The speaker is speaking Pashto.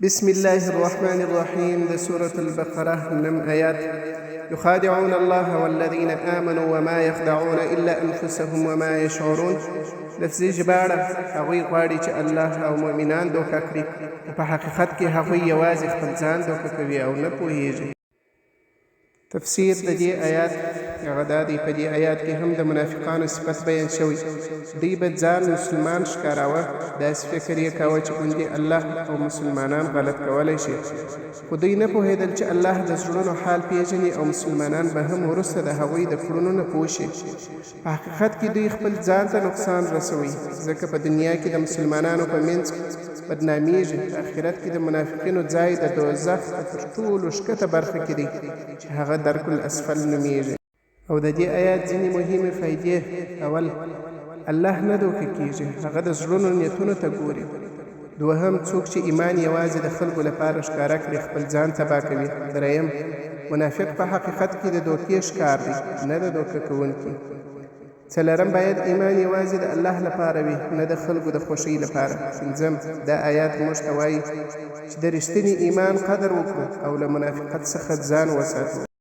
بسم الله الرحمن الرحيم. ده سورة البقرة نم آيات. يخادعون الله والذين آمنوا وما يخدعون إلا أنفسهم وما يشعرون. لفظي جبارة هغوی غواړي چې الله او مؤمنان دوکه کړي، په حقیقت کې هغوی یوازې خپل ځان دوکه کوي او نه پوهیږي. تفسیر د دې آیات هغه دا دی، په دې آیات کې هم د منافقانو صفت بیان شوی. دوی به ځان مسلمان ښکاراوه، داسې فکر یې کاوه چې ګوندې الله او مسلمانان غلط کولی شي، خو دوی نه پوهېدل چې الله د زړونو حال پیژني او مسلمانان به هم وروسته د هغوی د کړنو نه پوه شي. په حقیقت کې دوی خپل ځان ته نقصان رسوي، ځکه په دنیا کې د مسلمانانو په منځ بدنامیږي. په آخرت کې د منافقینو ځای د دوزخ تر ټولو ښکته برخه کې دی چې هغه درک الاسفل نومیږي. او د دې آیات ځینې مهمې فایدې: اول، الله نه دوکه کیږي، هغه د زړونو نیتونو ته ګوري. دوهم، څوک چې ایمان یوازې د خلکو لپاره ښکاره کړي خپل ځان تباه کوي. دریم، منافق په حقیقت کې د دوکې ښکار دی، نه د دوکه کوونکي. څلورم، باید ایمان یوازې د الله لپاره وي، نه د خلکو د خوښۍ لپاره. پنځم، دا آیات موږ ته وایي چې د رښتیني ایمان قدر وکړو او له منافقت څخه ځان وساتو.